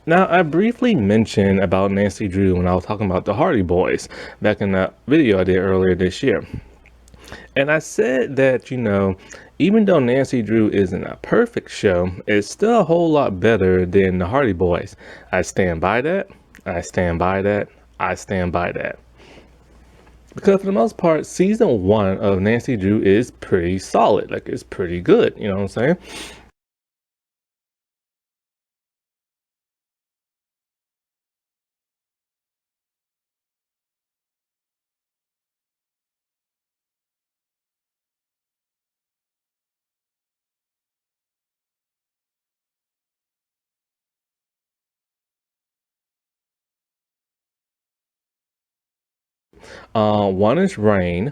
Now, I briefly mentioned about Nancy Drew when I was talking about the Hardy Boys back in that video I did earlier this year. And I said that, even though Nancy Drew isn't a perfect show, it's still a whole lot better than the Hardy Boys. I stand by that. I stand by that. I stand by that. Because for the most part, season one of Nancy Drew is pretty solid. Like, it's pretty good. You know what I'm saying? One is Rain,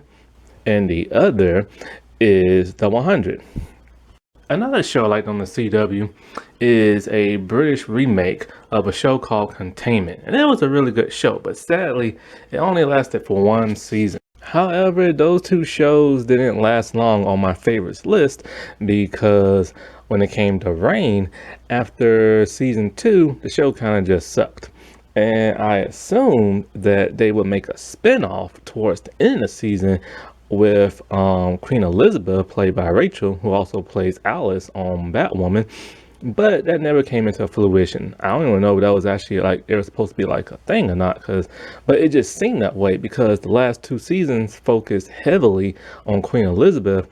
and the other is The 100. Another show I liked on the CW is a British remake of a show called Containment. And it was a really good show, but sadly, it only lasted for one season. However, those two shows didn't last long on my favorites list because when it came to Rain, after season two, the show kind of just sucked. And I assumed that they would make a spin-off towards the end of the season with Queen Elizabeth, played by Rachel, who also plays Alice on Batwoman. But that never came into fruition. I don't even know if that was actually like it was supposed to be like a thing or not, but it just seemed that way because the last two seasons focused heavily on Queen Elizabeth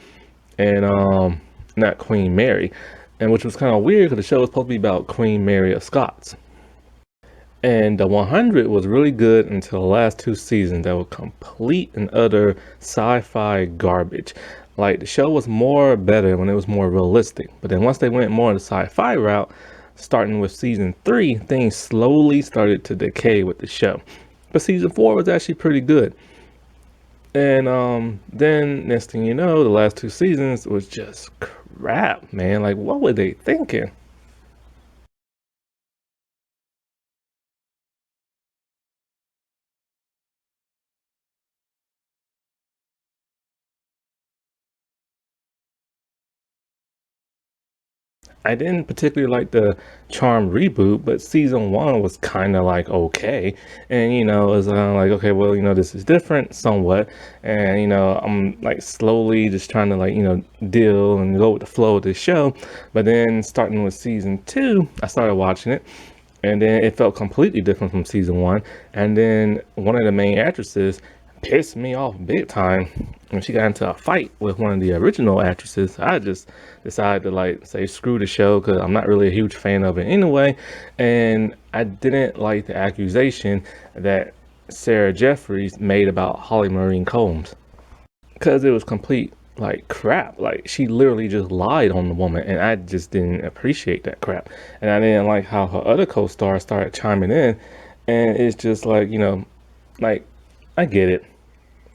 and not Queen Mary, and which was kind of weird because the show was supposed to be about Queen Mary of Scots. And the 100 was really good until the last two seasons that were complete and utter sci-fi garbage. Like the show was more better when it was more realistic. But then once they went more the sci-fi route, starting with season three, things slowly started to decay with the show. But season four was actually pretty good. And then next thing you know, the last two seasons was just crap, man. Like what were they thinking? I didn't particularly like the Charm reboot, but season one was kind of like okay, and it was like okay, well, this is different somewhat, and I'm like slowly just trying to like deal and go with the flow of the show, but then starting with season two, I started watching it, and then it felt completely different from season one, and then one of the main actresses pissed me off big time when she got into a fight with one of the original actresses. I just decided to like say screw the show because I'm not really a huge fan of it anyway, and I didn't like the accusation that Sarah Jeffries made about Holly Maureen Combs because it was complete like crap. Like she literally just lied on the woman, and I just didn't appreciate that crap. And I didn't like how her other co-stars started chiming in, and it's just like like I get it.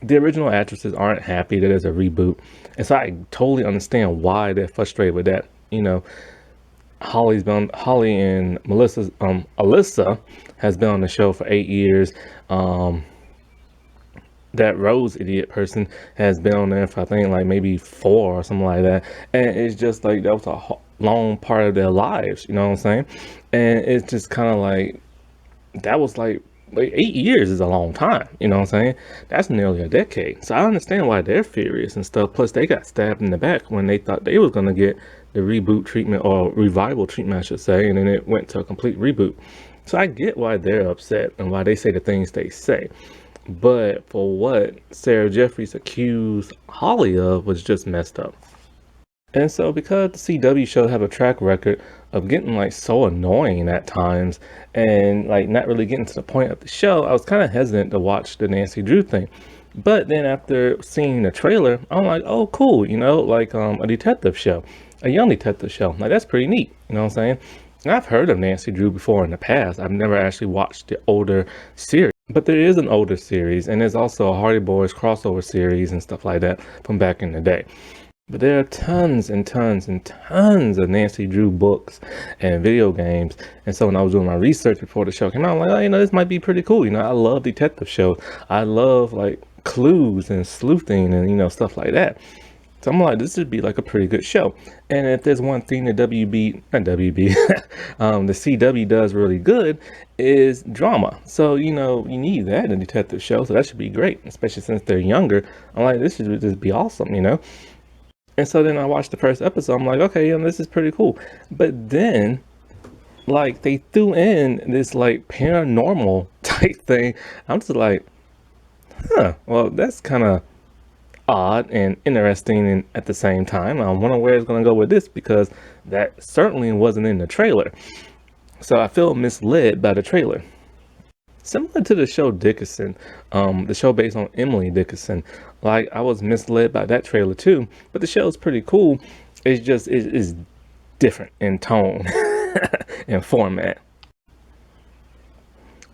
The original actresses aren't happy that there's a reboot, and so I totally understand why they're frustrated with that. Holly and Melissa's Alyssa has been on the show for 8 years. That Rose idiot person has been on there for I think like maybe four or something like that, and it's just like that was a long part of their lives. You know what I'm saying? And it's just kind of like that was like 8 years is a long time, you know what I'm saying? That's nearly a decade. So I understand why they're furious and stuff. Plus, they got stabbed in the back when they thought they was gonna get the reboot treatment or revival treatment, I should say, and then it went to a complete reboot. So I get why they're upset and why they say the things they say. But for what Sarah Jeffries accused Holly of was just messed up. And so because the CW shows have a track record of getting like so annoying at times and like not really getting to the point of the show, I was kind of hesitant to watch the Nancy Drew thing. But then after seeing the trailer, I'm like, oh cool, like a detective show, a young detective show. Like that's pretty neat, you know what I'm saying? And I've heard of Nancy Drew before in the past. I've never actually watched the older series. But there is an older series, and there's also a Hardy Boys crossover series and stuff like that from back in the day. But there are tons and tons and tons of Nancy Drew books and video games. And so when I was doing my research before the show came out, I'm like, oh, this might be pretty cool. I love detective shows. I love like clues and sleuthing and, stuff like that. So I'm like, this would be like a pretty good show. And if there's one thing that not WB, the CW does really good is drama. So, you know, you need that in a detective show. So that should be great, especially since they're younger. I'm like, this should just be awesome, you know? And so then I watched the first episode. I'm like, okay, this is pretty cool. But then, like, they threw in this like paranormal type thing. I'm just like, well, that's kind of odd and interesting and at the same time. I wonder where it's going to go with this because that certainly wasn't in the trailer. So I feel misled by the trailer. Similar to the show Dickinson, the show based on Emily Dickinson. Like, I was misled by that trailer too, but the show's pretty cool. It's just, it is different in tone and format.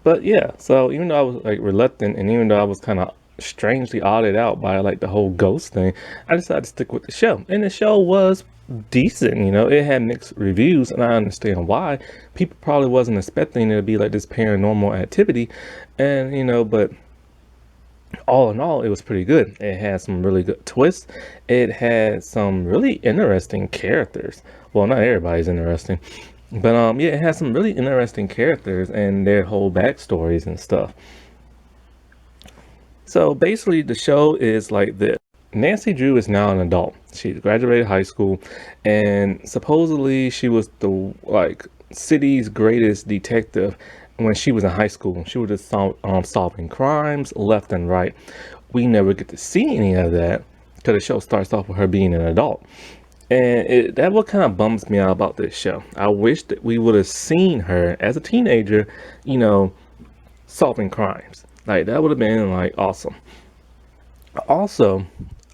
But yeah, so even though I was like reluctant and even though I was kind of strangely odded out by like the whole ghost thing, I decided to stick with the show. And the show was decent, you know, it had mixed reviews and I understand why. People probably wasn't expecting it to be like this paranormal activity. And, you know, but all in all, it was pretty good. It had some really good twists. It had some really interesting characters. Well, not everybody's interesting. But yeah, it has some really interesting characters and their whole backstories and stuff. So basically the show is like this. Nancy Drew is now an adult. She graduated high school and supposedly she was the like city's greatest detective when she was in high school. She was just solving crimes left and right. We never get to see any of that because the show starts off with her being an adult. And that what kind of bums me out about this show. I wish that we would have seen her as a teenager, you know, solving crimes. Like that would have been like awesome. Also,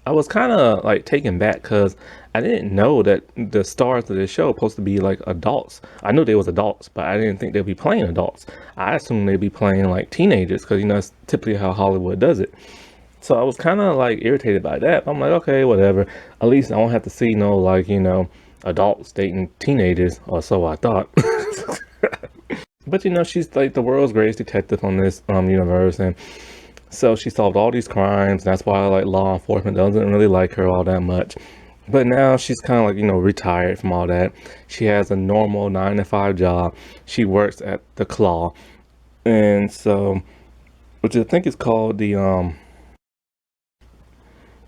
I was kind of like taken back because I didn't know that the stars of this show were supposed to be like adults. I knew they was adults, but I didn't think they'd be playing adults. I assumed they'd be playing like teenagers because, you know, that's typically how Hollywood does it. So I was kind of like irritated by that. I'm like, okay, whatever. At least I won't have to see no like, you know, adults dating teenagers, or so I thought. But you know, she's like the world's greatest detective on this universe, and so she solved all these crimes. That's why like law enforcement doesn't really like her all that much. But now she's kind of like, you know, retired from all that. She has a normal 9 to 5 job. She works at the Claw, and so, which I think is called the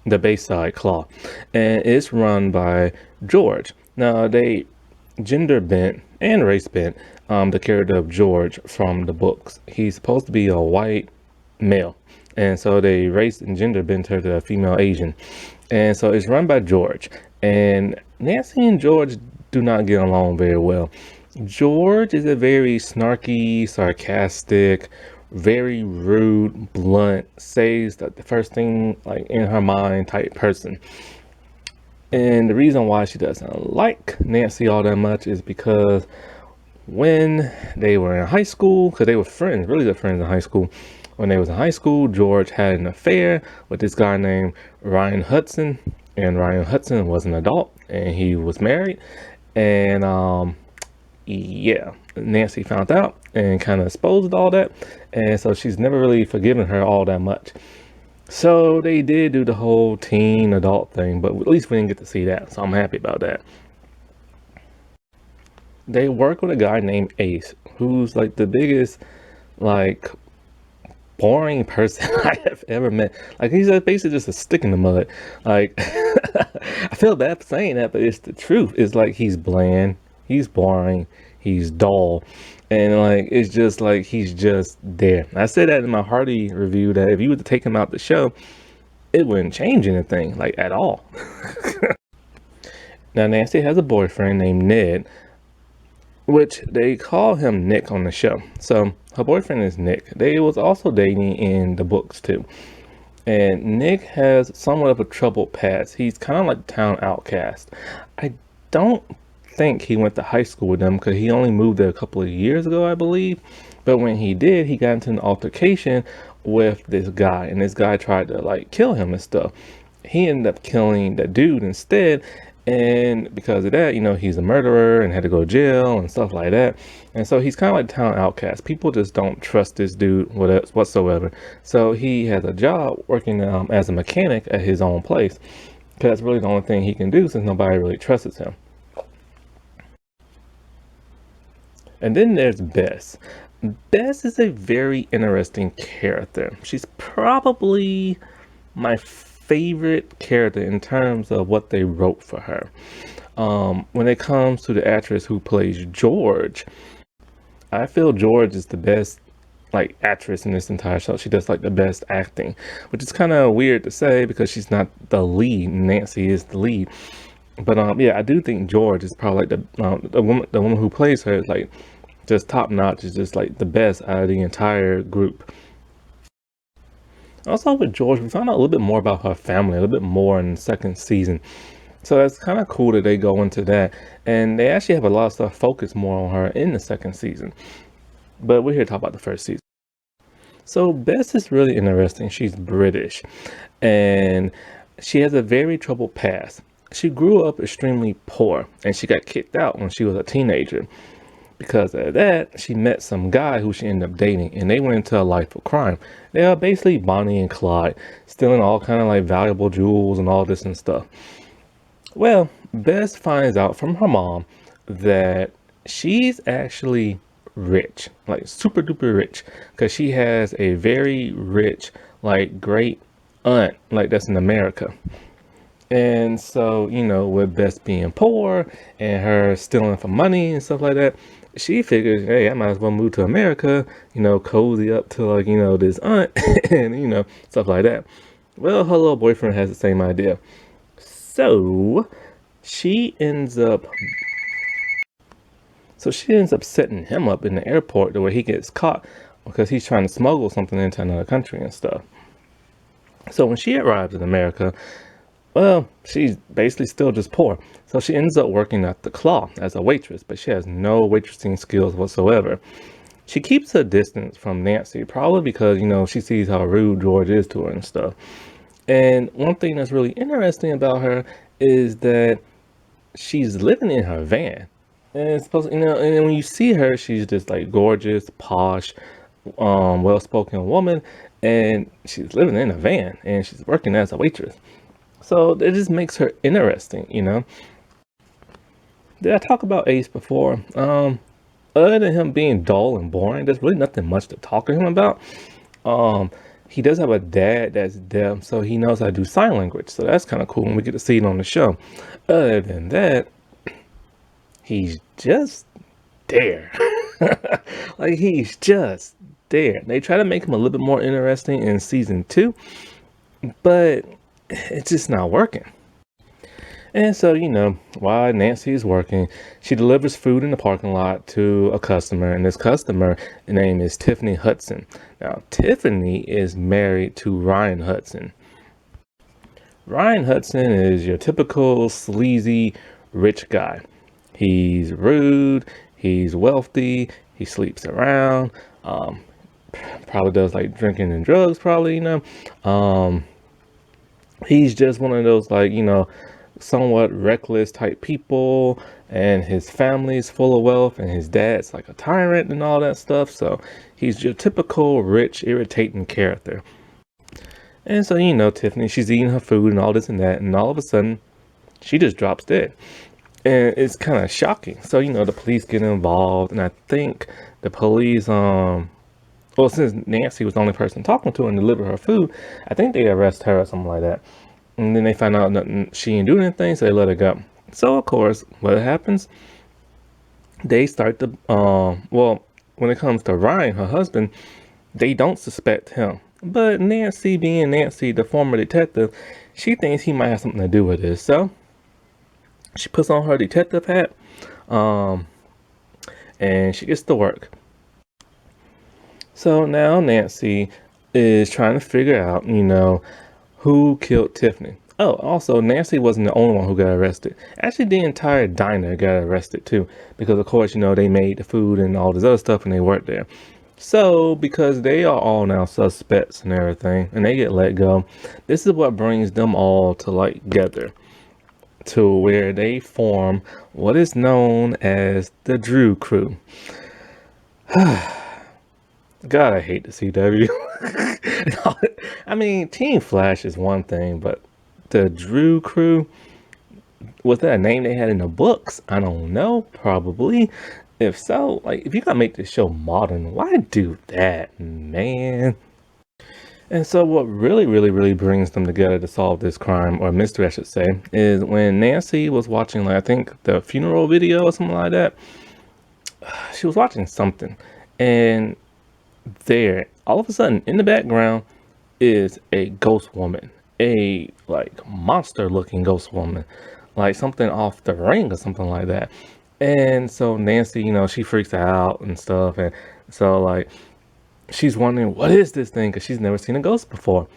Bayside Claw, and it's run by George. Now they gender bent and race bent the character of George from the books. He's supposed to be a white male, and so they race and gender bent her to a female Asian, and so it's run by George. And Nancy and George do not get along very well. George is a very snarky, sarcastic, very rude, blunt, says that the first thing like in her mind type person. And the reason why she doesn't like Nancy all that much is because when they were in high school, because they were friends, really good friends in high school. When they was in high school, George had an affair with this guy named Ryan Hudson, and Ryan Hudson was an adult and he was married. And yeah, Nancy found out and kind of exposed all that, and so she's never really forgiven her all that much. So they did do the whole teen adult thing, but at least we didn't get to see that, so I'm happy about that. They work with a guy named Ace, who's like the biggest like boring person I have ever met. Like he's basically just a stick in the mud. Like I feel bad for saying that, but it's the truth. It's like he's bland, he's boring, he's dull, and like it's just like he's just there. I said that in my Hardy review that if you were to take him out the show, it wouldn't change anything like at all. Now Nancy has a boyfriend named Ned, which they call him Nick on the show. So her boyfriend is Nick. They was also dating in the books too. And Nick has somewhat of a troubled past. He's kind of like the town outcast. I don't think he went to high school with them because he only moved there a couple of years ago, I believe. But when he did, he got into an altercation with this guy, and this guy tried to like kill him and stuff. He ended up killing that dude instead, and because of that, you know, he's a murderer and had to go to jail and stuff like that. And so he's kind of like a town outcast. People just don't trust this dude whatsoever. So he has a job working as a mechanic at his own place. because that's really the only thing he can do since nobody really trusts him. And then there's Bess. Bess is a very interesting character. She's probably my favorite character in terms of what they wrote for her. When it comes to the actress who plays George, I feel George is the best like actress in this entire show. She does like the best acting, which is kind of weird to say because she's not the lead. Nancy is the lead, but yeah, I do think George is probably like the woman who plays her is like just top notch. Is just like the best out of the entire group. Also with George, we found out a little bit more about her family, a little bit more in the second season. So that's kind of cool that they go into that, and they actually have a lot of stuff focused more on her in the second season. But we're here to talk about the first season. So Bess is really interesting. She's British and she has a very troubled past. She grew up extremely poor and she got kicked out when she was a teenager. Because of that, she met some guy who she ended up dating and they went into a life of crime. They are basically Bonnie and Clyde, stealing all kind of like valuable jewels and all this and stuff. Well, Bess finds out from her mom that she's actually rich, like super duper rich, because she has a very rich, like great aunt, like that's in America. And so, with Bess being poor and her stealing for money and stuff like that, she figures, hey, I might as well move to America, cozy up to like, this aunt and, stuff like that. Well, her little boyfriend has the same idea. So she ends up setting him up in the airport to where he gets caught because he's trying to smuggle something into another country and stuff. So when she arrives in America, well, she's basically still just poor. So she ends up working at the Claw as a waitress, but she has no waitressing skills whatsoever. She keeps her distance from Nancy, probably because, she sees how rude George is to her and stuff. And one thing that's really interesting about her is that she's living in her van. And it's supposed and then when you see her, she's just like gorgeous, posh, well-spoken woman, and she's living in a van and she's working as a waitress. So it just makes her interesting. Did I talk about Ace before? Other than him being dull and boring, there's really nothing much to talk to him about. Um, he does have a dad that's deaf, so he knows how to do sign language. So that's kind of cool, and we get to see it on the show. Other than that, he's just there. Like he's just there. They try to make him a little bit more interesting in season 2, but it's just not working. And so, while Nancy is working, she delivers food in the parking lot to a customer, and this customer, the name is Tiffany Hudson. Now, Tiffany is married to Ryan Hudson. Ryan Hudson is your typical sleazy rich guy. He's rude, he's wealthy, he sleeps around, probably does like drinking and drugs, probably. He's just one of those like, somewhat reckless type people, and his family's full of wealth, and his dad's like a tyrant and all that stuff. So he's your typical rich, irritating character. And so, Tiffany, she's eating her food and all this and that, and all of a sudden, she just drops dead. And it's kind of shocking. So, the police get involved, and I think the police, well, since Nancy was the only person talking to her and deliver her food, I think they arrest her or something like that. And then they find out nothing, she ain't doing anything, so they let her go. So, of course, what happens? They start to, well, when it comes to Ryan, her husband, they don't suspect him. But Nancy, being Nancy, the former detective, she thinks he might have something to do with this. So, she puts on her detective hat, and she gets to work. So now Nancy is trying to figure out, who killed Tiffany. Oh, also, Nancy wasn't the only one who got arrested. Actually, the entire diner got arrested too, because of course, they made the food and all this other stuff and they worked there. So, because they are all now suspects and everything, and they get let go, this is what brings them all to like together, to where they form what is known as the Drew Crew. God, I hate the CW. I mean, Team Flash is one thing, but The Drew Crew, was that a name they had in the books? I don't know, probably. If so, like, if you gotta make this show modern, why do that, man? And so what really brings them together to solve this crime, or mystery I should say, is when Nancy was watching, like, I think the funeral video or something like that. She was watching something, and there, all of a sudden, in the background is a ghost woman, a like monster looking ghost woman, like something off the ring or something like that. And so Nancy, she freaks out and stuff, and so like she's wondering what is this thing, because she's never seen a ghost before.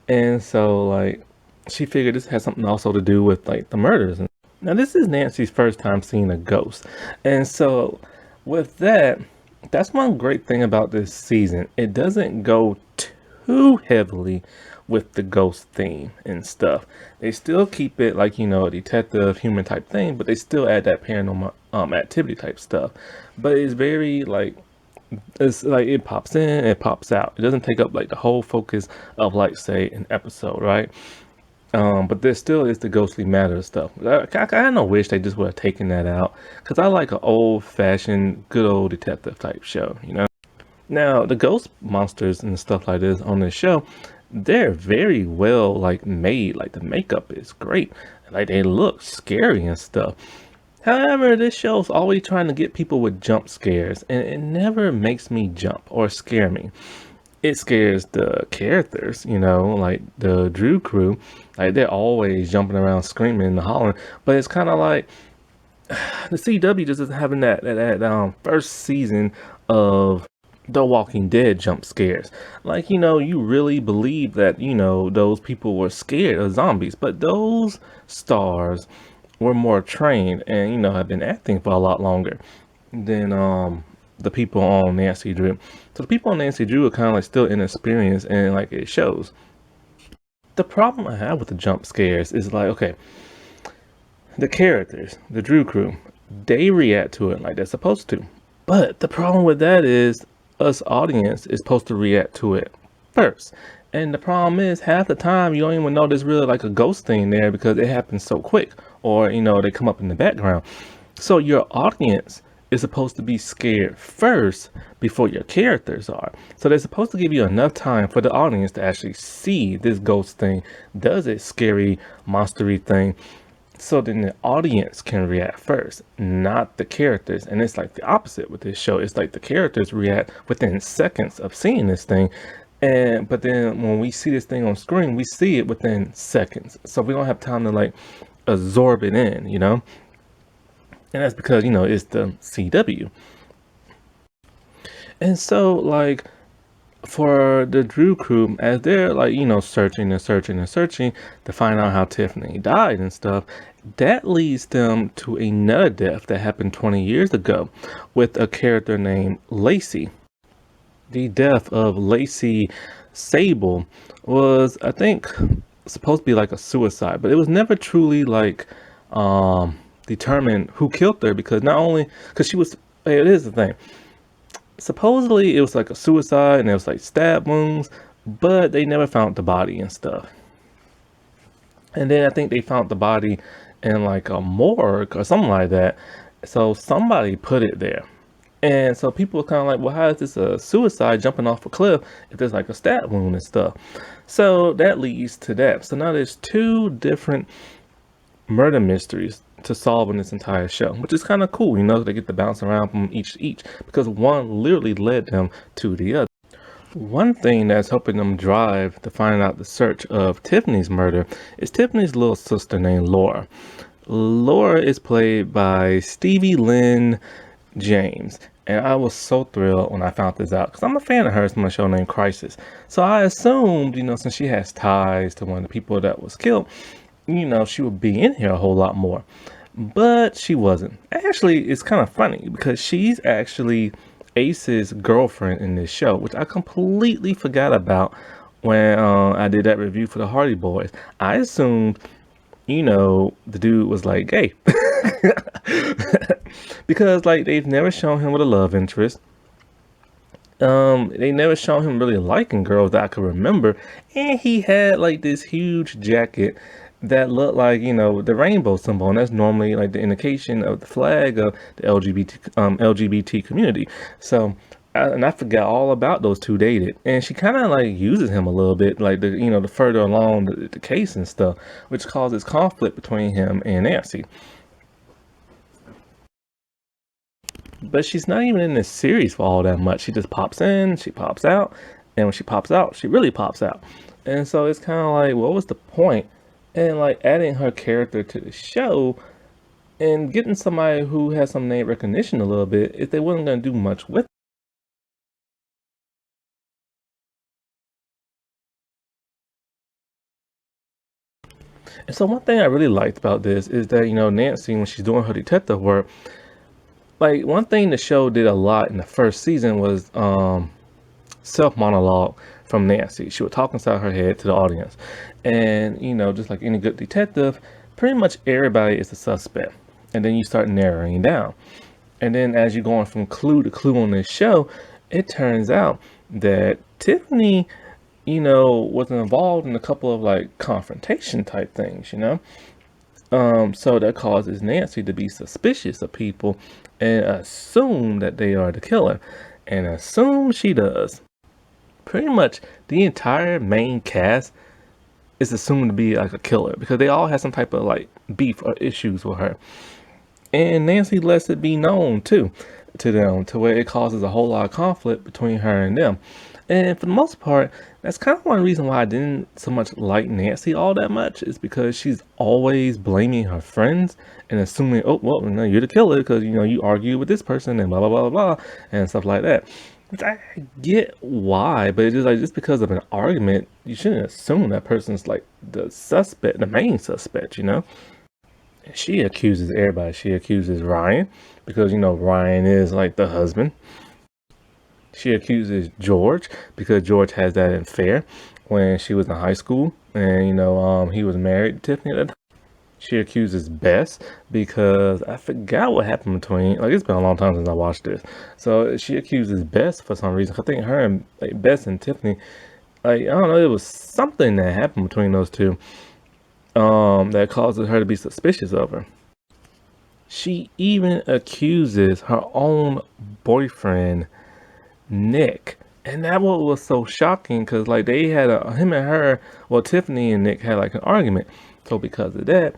And so like she figured this has something also to do with like the murders. And now this is Nancy's first time seeing a ghost, and so with that, that's one great thing about this season. It doesn't go too heavily with the ghost theme and stuff. They still keep it like, a detective human type thing, but they still add that paranormal activity type stuff. But it's like it pops in, it pops out. It doesn't take up like the whole focus of like say an episode, right? But there still is the ghostly matter stuff. I kind of wish they just would have taken that out, because I like an old-fashioned, good old detective type show. Now, the ghost monsters and stuff like this on this show, they're very well like made. Like the makeup is great. Like they look scary and stuff. However, this show's always trying to get people with jump scares, and it never makes me jump or scare me. It scares the characters, like the Drew Crew. Like they're always jumping around, screaming and hollering. But it's kind of like the CW just isn't having that first season of The Walking Dead jump scares. Like, you really believe that, those people were scared of zombies, but those stars were more trained and, have been acting for a lot longer than the people on Nancy Drew. So the people on Nancy Drew are kind of like still inexperienced, and like it shows. The problem I have with the jump scares is like, okay, the characters, the Drew Crew, they react to it like they're supposed to. But the problem with that is us audience is supposed to react to it first. And the problem is half the time you don't even know there's really like a ghost thing there, because it happens so quick, or they come up in the background. So your audience is supposed to be scared first before your characters are. So they're supposed to give you enough time for the audience to actually see this ghost thing, does it scary monstery thing, so then the audience can react first, not the characters. And it's like the opposite with this show. It's like the characters react within seconds of seeing this thing, but then when we see this thing on screen, we see it within seconds, so we don't have time to like absorb it in. And that's because it's the CW. And so like for the Drew Crew, as they're like searching to find out how Tiffany died and stuff, that leads them to another death that happened 20 years ago with a character named Lacey. The death of Lacey Sable was, I think, supposed to be like a suicide, but it was never truly like determined who killed her, because not only because she was, it is the thing, supposedly it was like a suicide and there was like stab wounds, but they never found the body and stuff. And then I think they found the body in like a morgue or something like that, so somebody put it there. And so people were kind of like, well, how is this a suicide jumping off a cliff if there's like a stab wound and stuff? So that leads to that. So now there's two different murder mysteries to solve in this entire show, which is kind of cool. They get to bounce around from each to each, because one literally led them to the other. One thing that's helping them drive to find out the search of Tiffany's murder is Tiffany's little sister named Laura. Laura is played by Stevie Lynn James. And I was so thrilled when I found this out, because I'm a fan of hers from a show named Crisis. So I assumed, since she has ties to one of the people that was killed, she would be in here a whole lot more. But she wasn't. Actually, it's kind of funny, because she's actually Ace's girlfriend in this show, which I completely forgot about when I did that review for the Hardy Boys. I assumed, the dude was like gay. Because like they've never shown him with a love interest. They never shown him really liking girls that I could remember, and he had like this huge jacket that looked like, the rainbow symbol, and that's normally like the indication of the flag of the LGBT community. So, and I forgot all about those two dated, and she kind of like uses him a little bit, like the further along the case and stuff, which causes conflict between him and Nancy. But she's not even in this series for all that much. She just pops in, she pops out, and when she pops out, she really pops out. And so it's kind of like, what was the point? And like adding her character to the show and getting somebody who has some name recognition a little bit if they wasn't going to do much with it. And so one thing I really liked about this is that, Nancy, when she's doing her detective work, like one thing the show did a lot in the first season was self monologue from Nancy. She would talk inside her head to the audience. And, just like any good detective, pretty much everybody is a suspect. And then you start narrowing down. And then as you're going from clue to clue on this show, it turns out that Tiffany, was involved in a couple of like confrontation type things. So that causes Nancy to be suspicious of people and assume that they are the killer. And assume she does. Pretty much the entire main cast is assumed to be like a killer because they all have some type of like beef or issues with her. And Nancy lets it be known too to them to where it causes a whole lot of conflict between her and them. And for the most part, that's kind of one reason why I didn't so much like Nancy all that much is because she's always blaming her friends and assuming, oh, well, no, you're the killer because, you argue with this person and blah, blah, blah, blah, and stuff like that. Which I get why, but it's just like, just because of an argument, you shouldn't assume that person's like the suspect, the main suspect. She accuses everybody. She accuses Ryan because, Ryan is like the husband. She accuses George because George has that affair when she was in high school, and he was married to Tiffany at the time. She accuses Bess because I forgot what happened between. Like it's been a long time since I watched this, so she accuses Bess for some reason. I think her and like Bess and Tiffany, like I don't know, it was something that happened between those two, that causes her to be suspicious of her. She even accuses her own boyfriend Nick. And that what was so shocking because like they had him and her, well, Tiffany and Nick had like an argument. So because of that,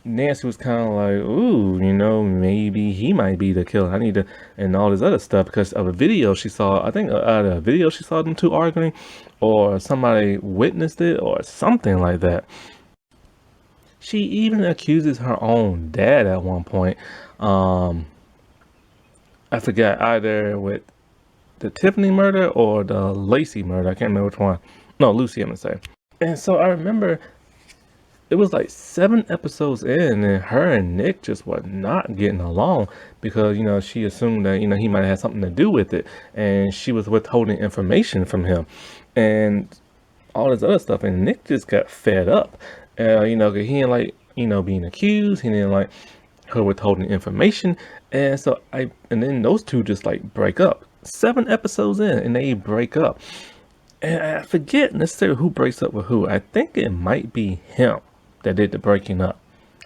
Nancy was kind of like, ooh, maybe he might be the killer. I need to, and all this other stuff because of a video she saw. I think out of a video she saw them two arguing, or somebody witnessed it, or something like that. She even accuses her own dad at one point. I forgot either with the Tiffany murder or the Lacey murder. I can't remember which one. No, Lucy, I'm gonna say. And so I remember it was like 7 episodes in, and her and Nick just were not getting along because she assumed that he might have something to do with it, and she was withholding information from him, and all this other stuff. And Nick just got fed up, 'cause he didn't like being accused. He didn't like her withholding information, and so and then those two just like break up. 7 episodes in, and they break up. And I forget necessarily who breaks up with who. I think it might be him that did the breaking up.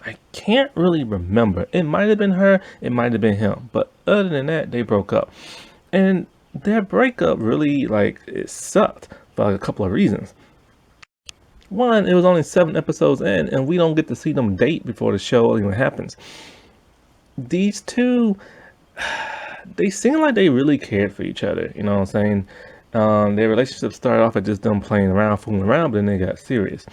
I can't really remember. It might have been her, it might have been him. But other than that, they broke up. And their breakup really, like, it sucked for a couple of reasons. One, it was only 7 episodes in, and we don't get to see them date before the show even happens. These two, they seem like they really cared for each other. You know what I'm saying? Their relationship started off at just them playing around, fooling around, but then they got serious.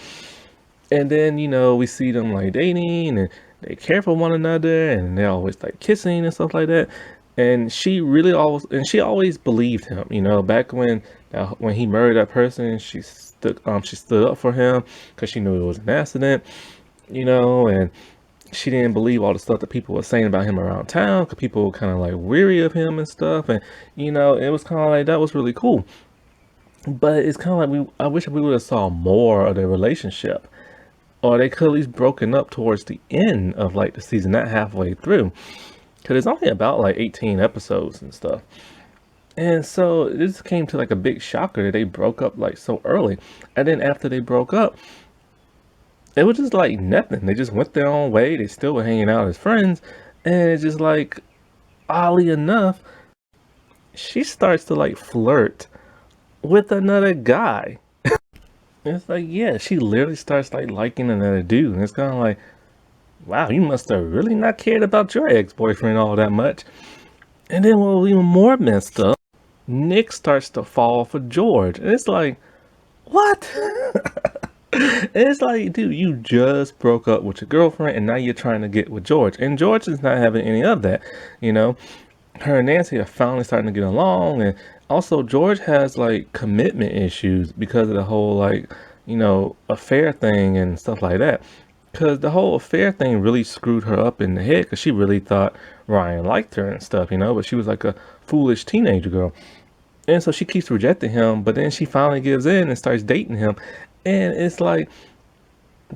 And then, we see them like dating and they care for one another and they're always like kissing and stuff like that. And she always believed him, back when he murdered that person, she stood up for him because she knew it was an accident, and she didn't believe all the stuff that people were saying about him around town because people were kind of like weary of him and stuff. And, it was kind of like, that was really cool. But it's kind of like I wish we would have saw more of their relationship, or they could at least broken up towards the end of like the season, not halfway through, because it's only about like 18 episodes and stuff. And so this came to like a big shocker that they broke up like so early. And then after they broke up, it was just like nothing. They just went their own way. They still were hanging out as friends. And it's just like, oddly enough, she starts to like flirt with another guy. And it's like, yeah, she literally starts like liking another dude. And it's kind of like, wow, you must have really not cared about your ex-boyfriend all that much. And then what was even more messed up, Nick starts to fall for George. And it's like, what? And it's like, dude, you just broke up with your girlfriend and now you're trying to get with George. And George is not having any of that, you know? Her and Nancy are finally starting to get along. And also, George has like commitment issues because of the whole, like, affair thing and stuff like that. Because the whole affair thing really screwed her up in the head because she really thought Ryan liked her and stuff, but she was like a foolish teenage girl. And so she keeps rejecting him, but then she finally gives in and starts dating him. And it's like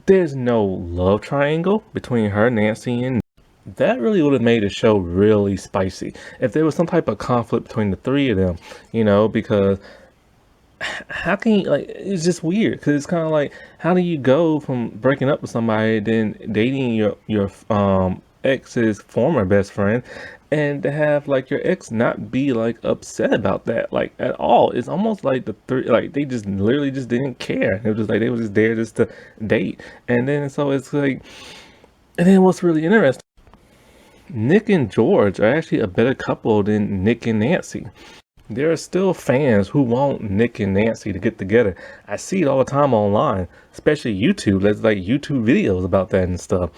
there's no love triangle between her, Nancy, and that really would have made the show really spicy if there was some type of conflict between the three of them, because how can you, like, it's just weird because it's kind of like, how do you go from breaking up with somebody then dating your ex's former best friend, and to have like your ex not be like upset about that like at all? It's almost like the three, like, they just literally just didn't care. It was just like they were just there just to date. And then so it's like, and then what's really interesting, Nick and George are actually a better couple than Nick and Nancy. There are still fans who want Nick and Nancy to get together. I see it all the time online, especially YouTube. There's like YouTube videos about that and stuff.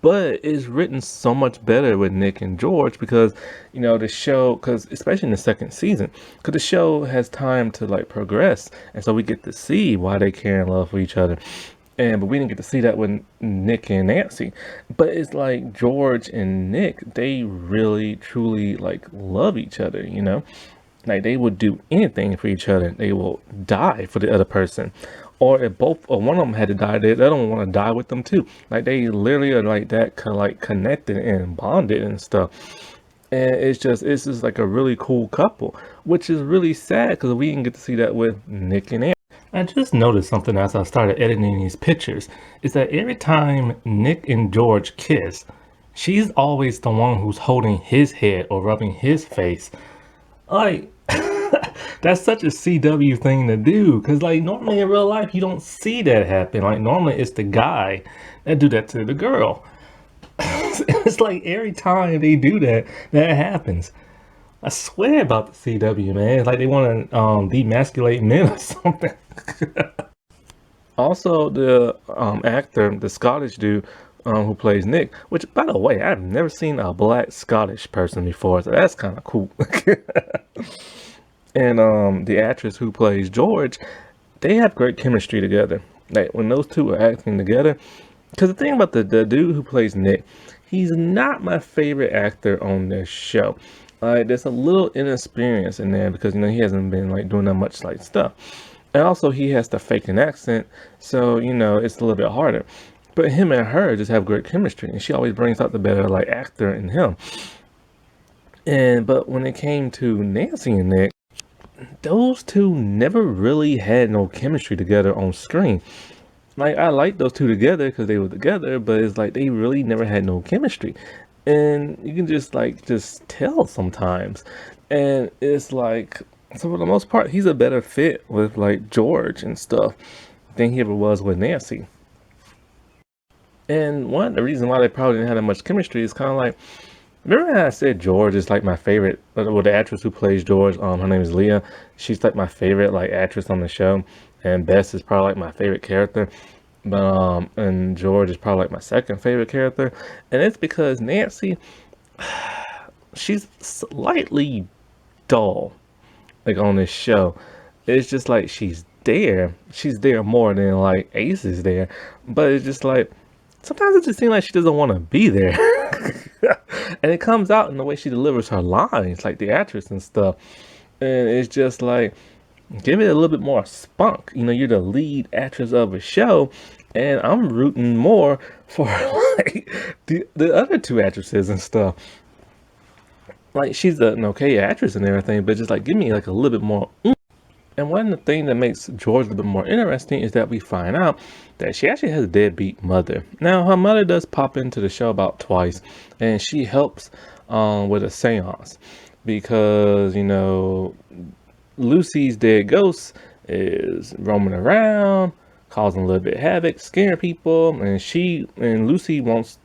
But it's written so much better with Nick and George because, the show, because especially in the second season, because the show has time to like progress. And so we get to see why they care and love for each other. But we didn't get to see that with Nick and Nancy. But it's like George and Nick, they really truly like love each other, Like they would do anything for each other. They will die for the other person. Or if both or one of them had to die, they don't want to die with them too. Like they literally are like that, like connected and bonded and stuff. And it's just like a really cool couple, which is really sad because we didn't get to see that with Nick and Nancy. I just noticed something as I started editing these pictures, is that every time Nick and George kiss, she's always the one who's holding his head or rubbing his face. Like, that's such a CW thing to do, because like normally in real life you don't see that happen. Like normally it's the guy that do that to the girl. It's like every time they do that, that happens. I swear about the CW, man. It's like they want to demasculate men or something. Also, the actor, the Scottish dude who plays Nick, which, by the way, I've never seen a black Scottish person before, so that's kind of cool. And the actress who plays George, they have great chemistry together. Like when those two are acting together, because the thing about the dude who plays Nick, he's not my favorite actor on this show. There's a little inexperience in there because he hasn't been like doing that much like stuff, and also he has to fake an accent, so it's a little bit harder. But him and her just have great chemistry, and she always brings out the better like actor in him. But when it came to Nancy and Nick, those two never really had no chemistry together on screen. Like I like those two together because they were together, but it's like they really never had no chemistry, and you can just tell sometimes. And it's like, so for the most part, he's a better fit with like George and stuff than he ever was with Nancy. And one of the reasons why they probably didn't have that much chemistry is kind of like, remember how I said George is like my favorite, well, the actress who plays George, her name is Leah. She's like my favorite like actress on the show, and Bess is probably like my favorite character. But and George is probably like my second favorite character, and it's because Nancy, she's slightly dull, like on this show. It's just like she's there more than like Ace is there, but it's just like sometimes it just seems like she doesn't want to be there. And it comes out in the way she delivers her lines, like the actress and stuff. And it's just like, give it a little bit more spunk. You're the lead actress of a show, and I'm rooting more for like the other two actresses and stuff. like she's an okay actress and everything, but just like give me like a little bit more. And one of the things that makes George a little bit more interesting is that we find out that she actually has a deadbeat mother. Now, her mother does pop into the show about twice, and she helps with a seance because, Lucy's dead ghost is roaming around, causing a little bit of havoc, scaring people, and Lucy wants,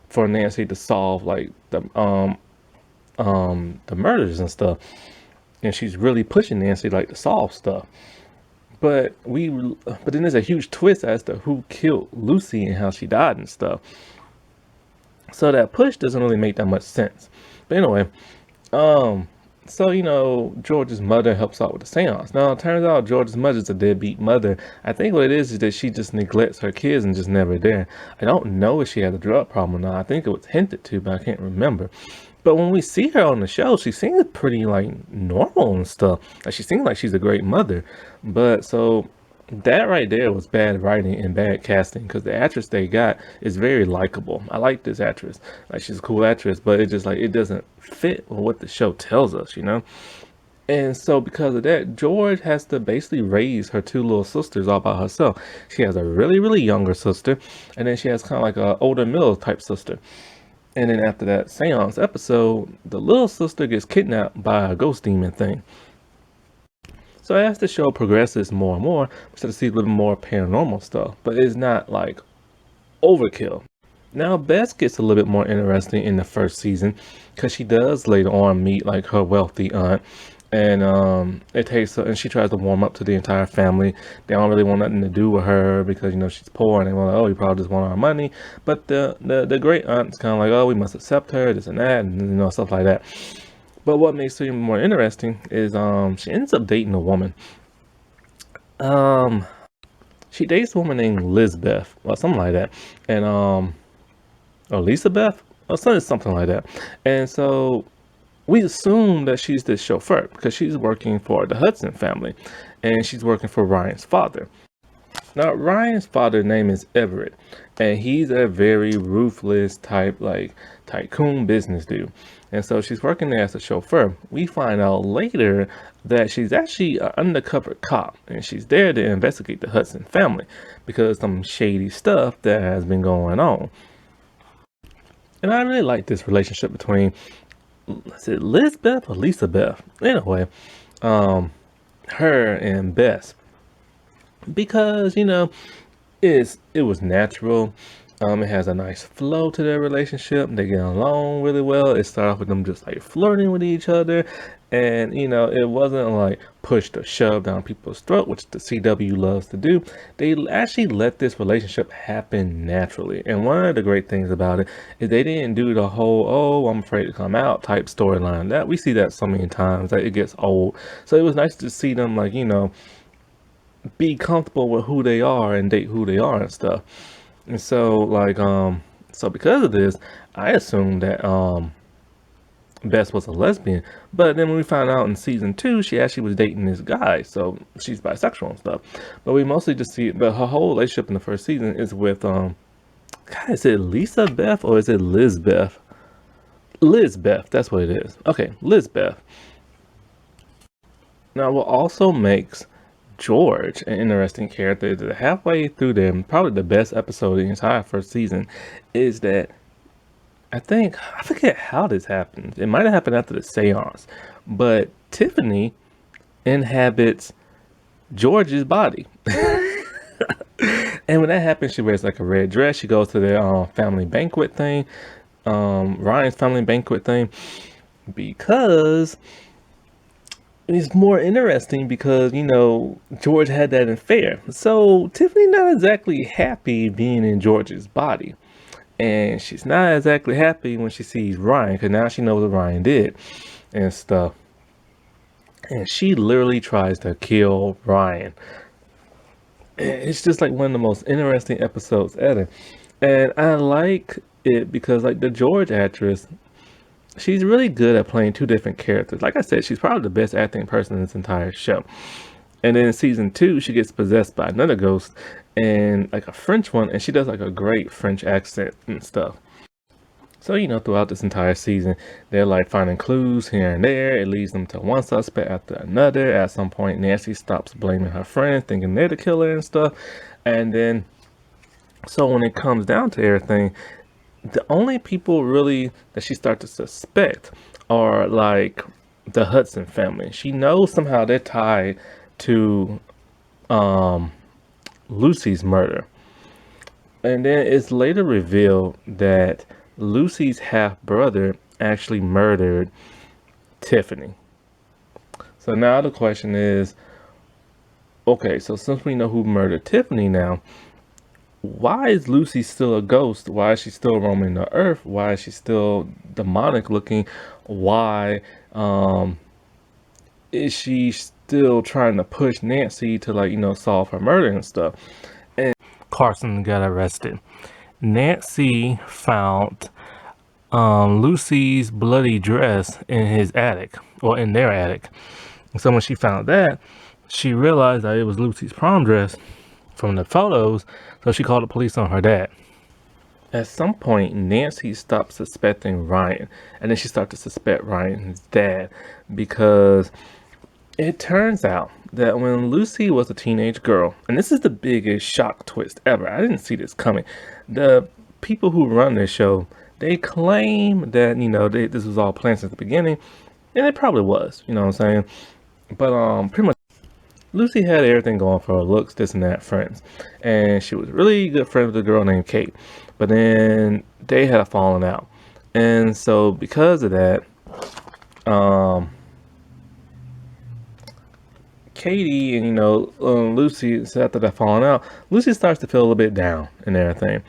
for Nancy to solve like the murders and stuff. And she's really pushing Nancy like to solve stuff. But then there's a huge twist as to who killed Lucy and how she died and stuff. So that push doesn't really make that much sense. But anyway, so George's mother helps out with the seance. Now it turns out George's mother's a deadbeat mother. I think what it is that she just neglects her kids and just never there. I don't know if she had a drug problem or not. I think it was hinted to, but I can't remember. But when we see her on the show, she seems pretty like normal and stuff. Like she seems like she's a great mother. But so that right there was bad writing and bad casting because the actress they got is very likable. I like this actress. Like she's a cool actress, but it just like it doesn't fit with what the show tells us. And so because of that, George has to basically raise her two little sisters all by herself. She has a really, really younger sister, and then she has kind of like a older middle type sister. And then after that seance episode, the little sister gets kidnapped by a ghost demon thing. So as the show progresses more and more, we start to see a little more paranormal stuff, but it's not like overkill. Now Bess gets a little bit more interesting in the first season because she does later on meet like her wealthy aunt, and it takes her, and she tries to warm up to the entire family. They don't really want nothing to do with her because she's poor, and they want like, oh, you probably just want our money. But the great aunt's kind of like, oh, we must accept her, this and that, and stuff like that. But what makes it even more interesting is she ends up dating a woman. Um she dates a woman named Lizbeth or something like that. And or Lisa Beth or something like that. And so we assume that she's the chauffeur because she's working for the Hudson family and she's working for Ryan's father. Now, Ryan's father's name is Everett, and he's a very ruthless type, like tycoon business dude. And so she's working there as a chauffeur. We find out later that she's actually an undercover cop, and she's there to investigate the Hudson family because some shady stuff that has been going on. And I really like this relationship between, is it Lizbeth or Lisa Beth? Anyway, her and Bess because it was natural. It has a nice flow to their relationship. They get along really well. It started off with them just like flirting with each other, and it wasn't like pushed or shoved down people's throat, which the CW loves to do. They actually let this relationship happen naturally, and one of the great things about it is they didn't do the whole "oh, I'm afraid to come out" type storyline that we see that so many times that it gets old. So it was nice to see them like be comfortable with who they are and date who they are and stuff. And so like so because of this, I assumed that Bess was a lesbian. But then when we found out in season 2, she actually was dating this guy, so she's bisexual and stuff. But we mostly just see but her whole relationship in the first season is with God, is it Lisa Beth or is it Lizbeth? Lizbeth, that's what it is. Okay, Lizbeth. Now what also makes George, an interesting character, that halfway through them, probably the best episode of the entire first season, is that I forget how this happened. It might have happened after the seance, but Tiffany inhabits George's body. And when that happens, she wears like a red dress. She goes to their family banquet thing, Ryan's family banquet thing, because it's more interesting because George had that affair. So Tiffany not exactly happy being in George's body, and she's not exactly happy when she sees Ryan because now she knows what Ryan did and stuff. And she literally tries to kill Ryan. And it's just like one of the most interesting episodes ever. And I like it because like the George actress, she's really good at playing two different characters. Like I said, she's probably the best acting person in this entire show. And then in season 2, she gets possessed by another ghost, and like a French one, and she does like a great French accent and stuff. So, throughout this entire season, they're like finding clues here and there. It leads them to one suspect after another. At some point, Nancy stops blaming her friends, thinking they're the killer and stuff. And then, so when it comes down to everything, the only people really that she starts to suspect are like the Hudson family. She knows somehow they're tied to Lucy's murder. And then it's later revealed that Lucy's half brother actually murdered Tiffany. So now the question is, okay, so since we know who murdered Tiffany now, why is Lucy still a ghost? Why is she still roaming the earth? Why is she still demonic looking? Why is she still trying to push Nancy to solve her murder and stuff? And Carson got arrested. Nancy found Lucy's bloody dress in his attic, or in their attic. And so when she found that, she realized that it was Lucy's prom dress from the photos, so she called the police on her dad. At some point, Nancy stopped suspecting Ryan, and then she started to suspect Ryan's dad, because it turns out that when Lucy was a teenage girl, and this is the biggest shock twist ever, I didn't see this coming. The people who run this show, they claim that, this was all planned since the beginning, and it probably was, you know what I'm saying? But pretty much Lucy had everything going for her, looks, this and that, friends. And she was really good friends with a girl named Kate. But then they had a falling out. And so because of that, Katie and Lucy, after that falling out, Lucy starts to feel a little bit down and everything.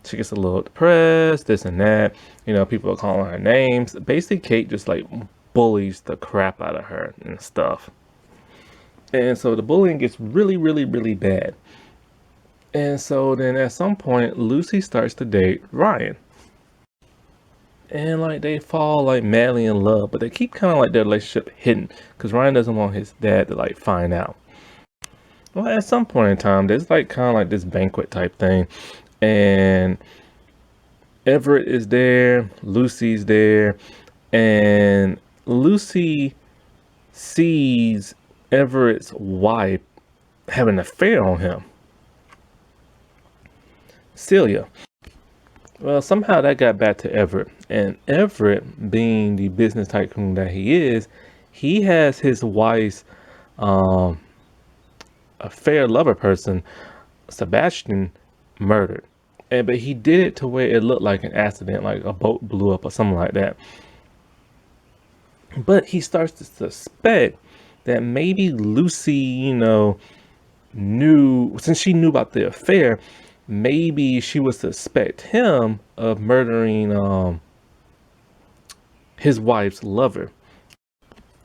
She gets a little depressed, this and that. People are calling her names. Basically, Kate just bullies the crap out of her and stuff. And so the bullying gets really, really, really bad. And so then at some point, Lucy starts to date Ryan. And they fall madly in love, but they keep kind of their relationship hidden because Ryan doesn't want his dad to find out. Well, at some point in time, there's kind of this banquet type thing, and Everett is there, Lucy's there, and Lucy sees Everett's wife having an affair on him, Celia. Well, somehow that got back to Everett, and Everett, being the business tycoon that he is, he has his wife's affair lover person, Sebastian, murdered. But he did it to where it looked like an accident, like a boat blew up or something like that. But he starts to suspect that maybe Lucy, knew, since she knew about the affair, maybe she would suspect him of murdering his wife's lover.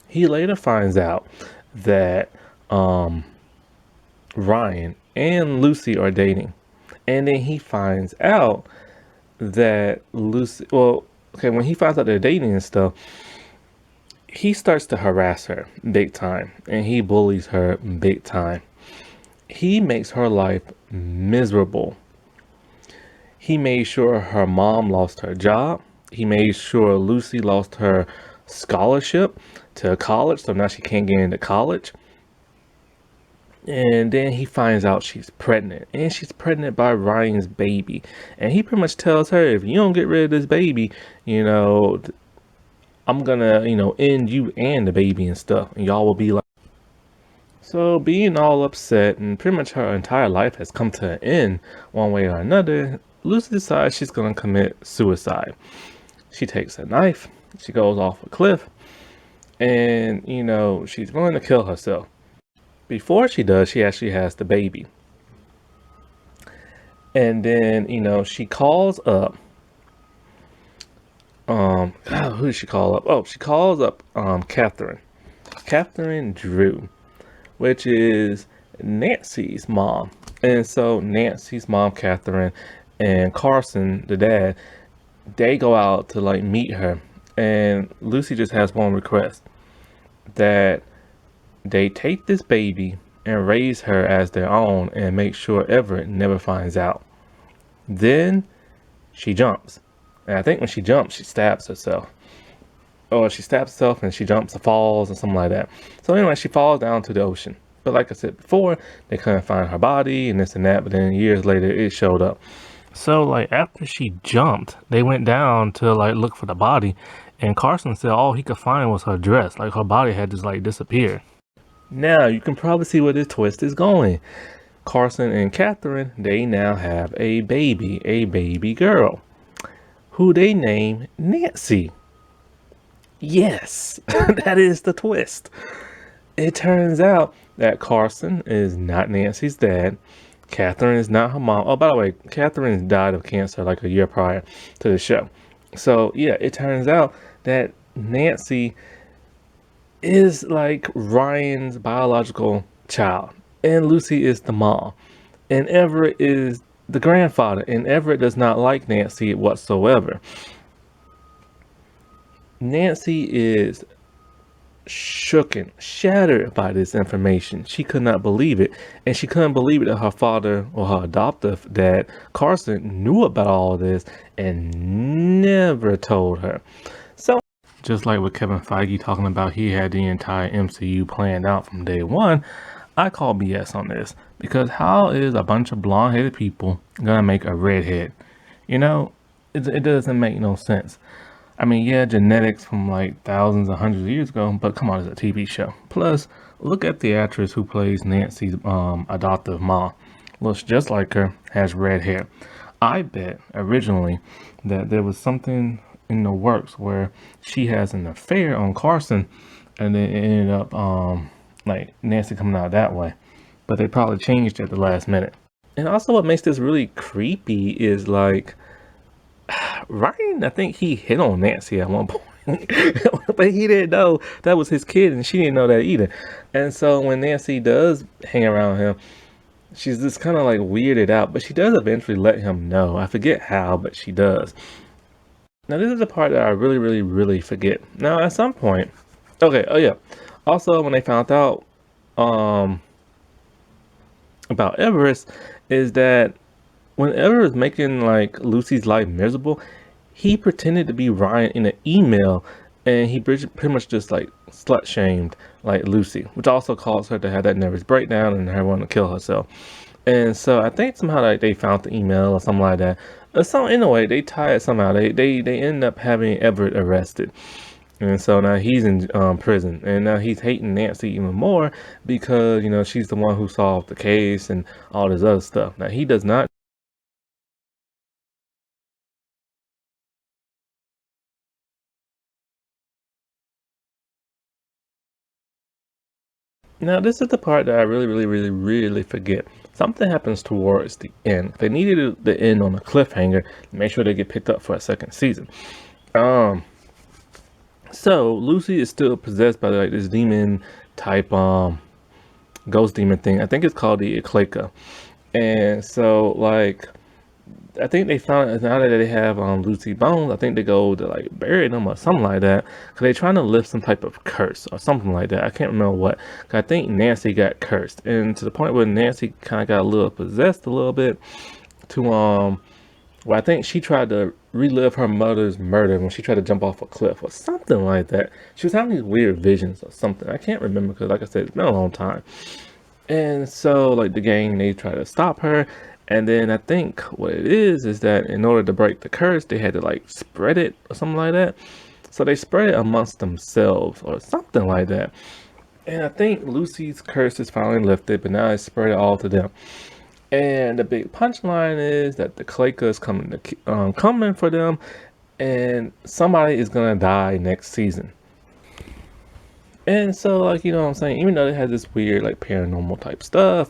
He later finds out that Ryan and Lucy are dating. And then he finds out that Lucy, when he finds out they're dating and stuff, he starts to harass her big time, and he bullies her big time. He makes her life miserable. He made sure her mom lost her job. He made sure Lucy lost her scholarship to college, so now she can't get into college. And then he finds out she's pregnant, and she's pregnant by Ryan's baby. And he pretty much tells her, if you don't get rid of this baby, I'm gonna, end you and the baby and stuff, and y'all will be like. So being all upset, and pretty much her entire life has come to an end one way or another, Lucy decides she's gonna commit suicide. She takes a knife, she goes off a cliff, and she's going to kill herself. Before she does, she actually has the baby. And then, she calls up who did she call up? Oh, she calls up Catherine Drew, which is Nancy's mom. And so Nancy's mom, Catherine, and Carson, the dad, they go out to meet her. And Lucy just has one request, that they take this baby and raise her as their own and make sure Everett never finds out. Then she jumps. And I think when she jumps, she stabs herself. Or she stabs herself and she jumps or falls or something like that. So anyway, she falls down to the ocean. But like I said before, they couldn't find her body and this and that. But then years later, it showed up. So like after she jumped, they went down to like look for the body, and Carson said all he could find was her dress. Like her body had just like disappeared. Now you can probably see where this twist is going. Carson and Catherine, they now have a baby girl, who they name Nancy. Yes, that is the twist. It turns out that Carson is not Nancy's dad. Catherine is not her mom. Oh, by the way, Catherine died of cancer like a year prior to the show. So, yeah, it turns out that Nancy is like Ryan's biological child, and Lucy is the mom, and Everett is the grandfather, and Everett does not like Nancy whatsoever. Nancy is shooken, shattered by this information. She could not believe it. And she couldn't believe it that her father or her adoptive dad, Carson, knew about all this and never told her. So, just like with Kevin Feige talking about he had the entire MCU planned out from day one, I call BS on this. Because how is a bunch of blonde headed people gonna make a redhead? You know, it doesn't make no sense. I mean, yeah, genetics from like thousands and hundreds of years ago, but come on, it's a TV show. Plus, look at the actress who plays Nancy's adoptive mom. Looks just like her, has red hair. I bet originally that there was something in the works where she has an affair on Carson, and then it ended up like Nancy coming out that way. But they probably changed at the last minute. And also, what makes this really creepy is like Ryan, I think he hit on Nancy at one point, but he didn't know that was his kid, and she didn't know that either. And so when Nancy does hang around him, she's just kind of like weirded out, but she does eventually let him know. I forget how, but she does. Now, this is the part that I really, really, really forget. Now, at some point, okay, oh yeah. Also, when they found out um, about Everest, is that whenever was making like Lucy's life miserable, he pretended to be Ryan in an email, and he pretty much just like slut shamed like Lucy, which also caused her to have that nervous breakdown and her wanting to kill herself. And so I think somehow like they found the email or something like that. So anyway, they tie it somehow. They end up having Everett arrested. And so now he's in prison, and now he's hating Nancy even more because, you know, she's the one who solved the case and all this other stuff. Now he does not. Now, this is the part that I really, really, really, really forget. Something happens towards the end. They needed the end on a cliffhanger to make sure they get picked up for a second season. Um, so Lucy is still possessed by like this demon type ghost demon thing. I think it's called the Ecleka. And so like I think they found now that they have Lucy Bones. I think they go to like bury them or something like that, because they're trying to lift some type of curse or something like that. I can't remember what. 'Cause I think Nancy got cursed, and to the point where Nancy kind of got a little possessed a little bit. To well, I think she tried to relive her mother's murder when she tried to jump off a cliff or something like that. She was having these weird visions or something. I can't remember because, like I said, it's been a long time. And so, like, the gang, they try to stop her. And then I think what it is that in order to break the curse, they had to, like, spread it or something like that. So they spread it amongst themselves or something like that. And I think Lucy's curse is finally lifted, but now it's spread all to them. And the big punchline is that the Clayka is coming for them, and somebody is gonna die next season. And so, like, you know what I'm saying? Even though it had this weird, like, paranormal type stuff,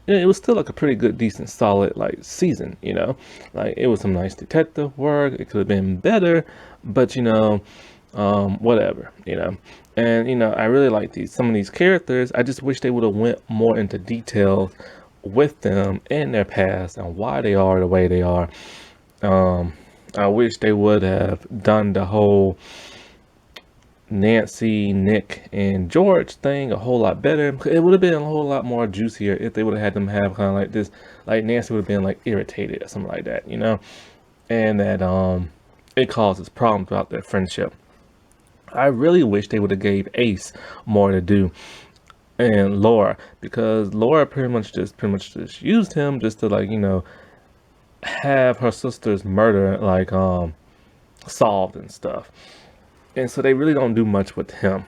it was still, like, a pretty good, decent, solid, like, season, you know? Like, it was some nice detective work. It could have been better, but, you know, whatever, you know? And, you know, I really like some of these characters. I just wish they would have went more into detail with them and their past and why they are the way they are. I wish they would have done the whole Nancy, Nick, and George thing a whole lot better. It would have been a whole lot more juicier if they would have had them have kind of like this, like Nancy would have been like irritated or something like that, you know? And that it causes problems throughout their friendship. I really wish they would have gave Ace more to do and Laura, because Laura pretty much just used him just to, like, have her sister's murder, like, solved and stuff. And so they really don't do much with him.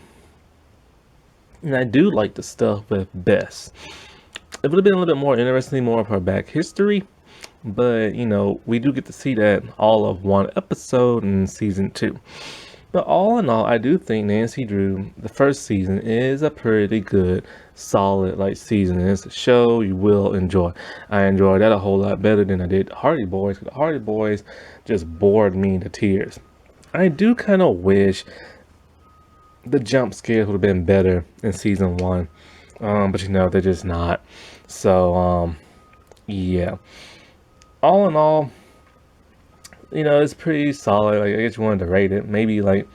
And I do like the stuff with Bess. It would have been a little bit more interesting, more of her back history, but we do get to see that all of one episode in season 2. But all in all, I do think Nancy Drew, the first season, is a pretty good, solid, like, season. It's a show you will enjoy. I enjoyed that a whole lot better than I did the Hardy Boys, because the Hardy Boys just bored me to tears. I do kind of wish the jump scares would have been better in season 1, but they're just not. So, yeah. All in all, it's pretty solid. Like, I guess you wanted to rate it, maybe like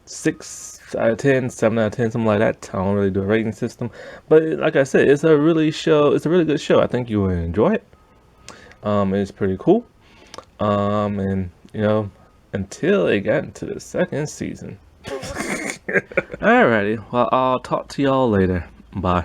6 out of 10, 7 out of 10, something like that. I don't really do a rating system, but like I said, it's a really good show. I think you will enjoy it. It's pretty cool. And until it got into the second season. Alrighty, well, I'll talk to y'all later. Bye.